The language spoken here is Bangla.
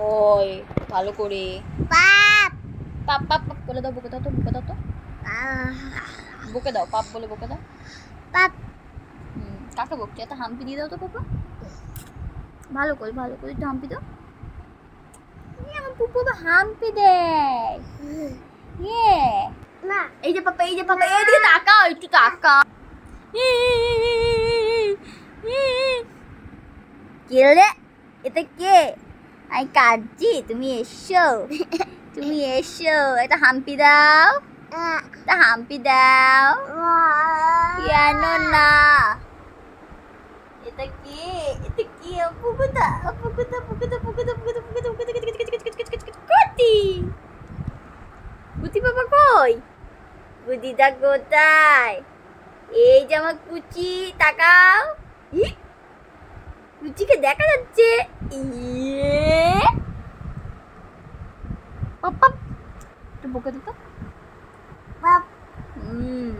ওই ভালো করে পাপ পাপ পাপ পাপ বলে দাও, বুকে দাও তো, বুকে দাও তো, বুকে দাও, পাপ বলে বুকে দাও। পাপ কাকে বকছে? একটা হাম্পি দিয়ে দাও তো পাপা, ভালো করে একটু হাম্পি দাও। আমার পুপু তো হাম্পি দেয়। না এই যে পাপা, এইদিকে তাকাও, একটু তাকাও। কে রে? এটা কে? আমি কাঁদছি, তুমি এসো, তুমি এসো, একটা হাম্পি দাও, একটা হাম্পি দাও। কেন না? এটা কি? এটা কি? পুকুতা পুকুতা পুকুতা পুকুতা পুকুতা পুকুতা পুকুতা কুতি কুতি বাবা কই? কুতিটা কোথায়? এই যে আমার কুচি, তাকাও। ই কুচিকে দেখা যাচ্ছে। ইয়ে পাপ পাপ একটু বকে দিত। পাপ হুম